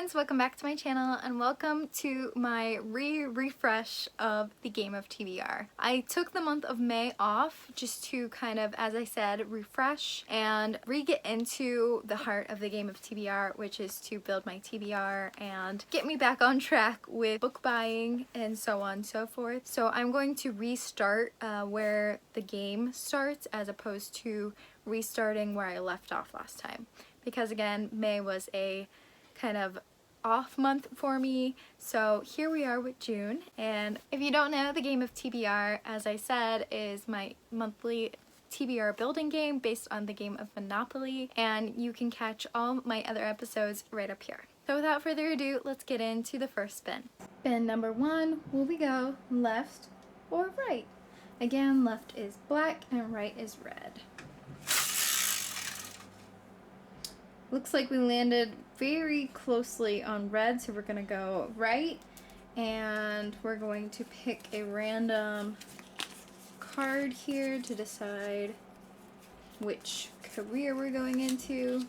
friends, welcome back to my channel and welcome to my refresh of the game of TBR. I took the month of May off just to kind of, as I said, refresh and get into the heart of the game of TBR, which is to build my TBR and get me back on track with book buying and so on and so forth. So I'm going to restart where the game starts as opposed to restarting where I left off last time. Because again, May was a kind of off month for me, so here we are with June. And if you don't know, the game of TBR, as I said, is my monthly TBR building game based on the game of Monopoly, and you can catch all my other episodes right up here. So without further ado, let's get into the first spin. Spin number 1, will we go left or right? Again, left is black and right is red. Looks like we landed very closely on red, so we're going to go right, and we're going to pick a random card here to decide which career we're going into.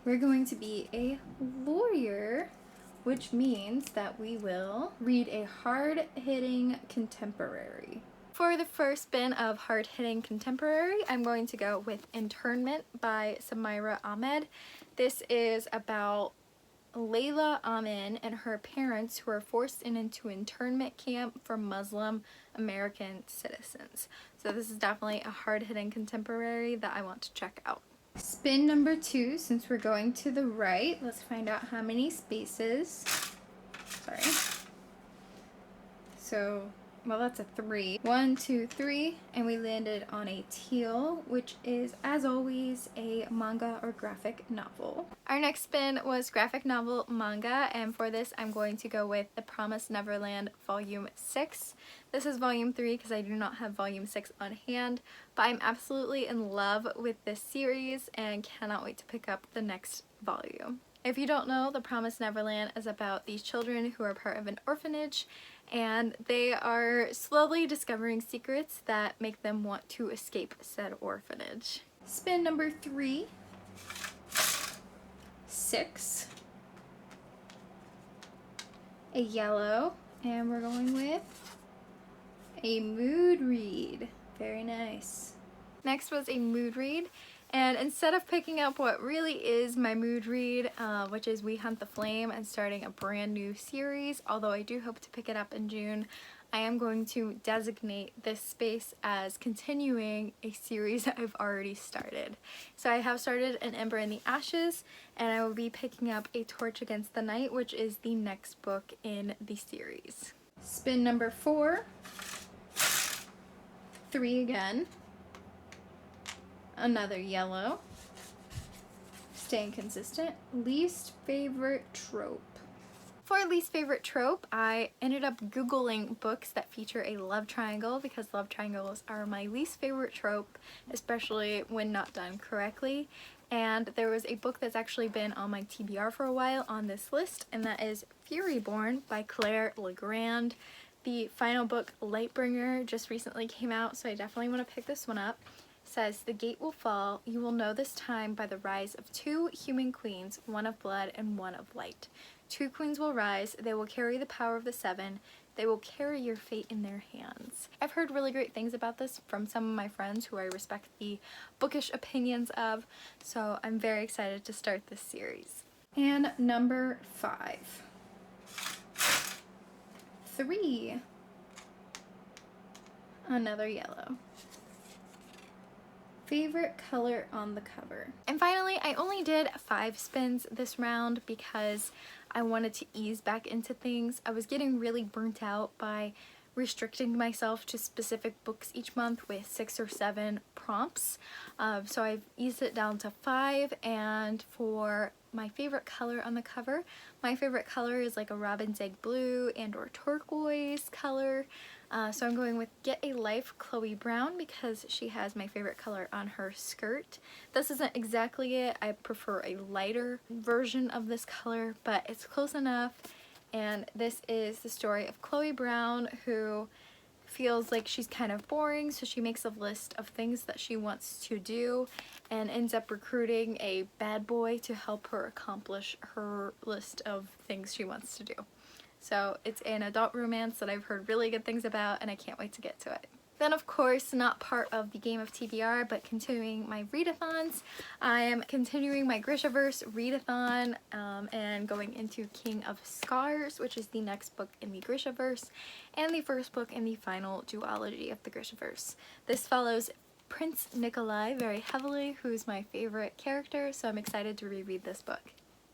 We're going to be a lawyer, which means that we will read a hard-hitting contemporary. For the first spin of hard-hitting contemporary, I'm going to go with Internment by Samira Ahmed. This is about Layla Amin and her parents who are forced into internment camp for Muslim American citizens. So this is definitely a hard-hitting contemporary that I want to check out. Spin number 2, since we're going to the right, let's find out how many spaces. Sorry. Well, that's a 3. 1, 2, 3, and we landed on a teal, which is, as always, a manga or graphic novel. Our next spin was graphic novel manga, and for this I'm going to go with The Promised Neverland Volume 6. This is Volume 3 because I do not have Volume 6 on hand, but I'm absolutely in love with this series and cannot wait to pick up the next volume. If you don't know, The Promised Neverland is about these children who are part of an orphanage, and they are slowly discovering secrets that make them want to escape said orphanage. Spin number 3, 6, a yellow, and we're going with a mood read. Very nice. Next was a mood read. And instead of picking up what really is my mood read, which is We Hunt the Flame, and starting a brand new series, although I do hope to pick it up in June, I am going to designate this space as continuing a series that I've already started. So I have started An Ember in the Ashes, and I will be picking up A Torch Against the Night, which is the next book in the series. Spin number 4, 3 again. Another yellow. Staying consistent. Least favorite trope. For least favorite trope, I ended up Googling books that feature a love triangle because love triangles are my least favorite trope, especially when not done correctly. And there was a book that's actually been on my TBR for a while on this list, and that is Furyborn by Claire Legrand. The final book, Lightbringer, just recently came out, so I definitely want to pick this one up. Says, the gate will fall, you will know this time by the rise of 2 human queens, one of blood and one of light. 2 queens will rise, they will carry the power of the 7, they will carry your fate in their hands. I've heard really great things about this from some of my friends who I respect the bookish opinions of, so I'm very excited to start this series. And number 5. 3. Another yellow. Favorite color on the cover. And finally, I only did 5 spins this round because I wanted to ease back into things. I was getting really burnt out by restricting myself to specific books each month with 6 or 7 prompts. So I've eased it down to 5, and for my favorite color on the cover, my favorite color is like a robin's egg blue and or turquoise color. So I'm going with Get a Life Chloe Brown because she has my favorite color on her skirt. This isn't exactly it. I prefer a lighter version of this color, but it's close enough. And this is the story of Chloe Brown, who feels like she's kind of boring, so she makes a list of things that she wants to do and ends up recruiting a bad boy to help her accomplish her list of things she wants to do. So it's an adult romance that I've heard really good things about, and I can't wait to get to it. Then, of course, not part of the Game of TBR, but continuing my readathons, I am continuing my Grishaverse readathon and going into King of Scars, which is the next book in the Grishaverse and the first book in the final duology of the Grishaverse. This follows Prince Nikolai very heavily, who's my favorite character, so I'm excited to reread this book.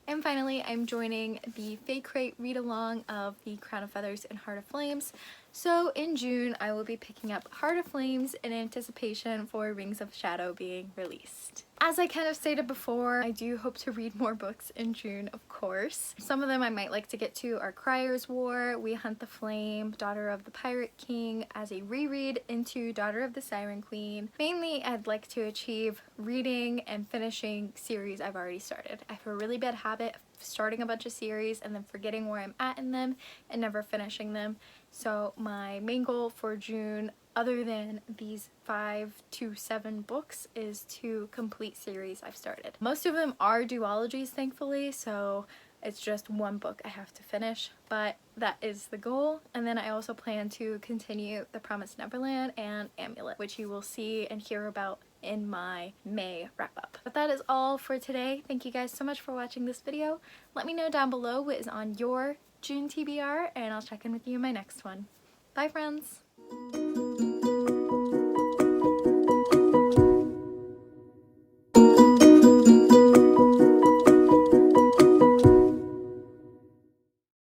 And finally, I'm joining the Fae Crate read-along of The Crown of Feathers and Heart of Flames. So in June, I will be picking up Heart of Flames in anticipation for Rings of Shadow being released. As I kind of stated before, I do hope to read more books in June, of course. Some of them I might like to get to are Crier's War, We Hunt the Flame, Daughter of the Pirate King, as a reread into Daughter of the Siren Queen. Mainly, I'd like to achieve reading and finishing series I've already started. I have a really bad habit of starting a bunch of series and then forgetting where I'm at in them and never finishing them. So my main goal for June, other than these 5 to 7 books, is to complete series I've started. Most of them are duologies, thankfully, so it's just one book I have to finish, but that is the goal. And then I also plan to continue The Promised Neverland and Amulet, which you will see and hear about in my May wrap-up. But that is all for today. Thank you guys so much for watching this video. Let me know down below what is on your June TBR, and I'll check in with you in my next one. Bye, friends!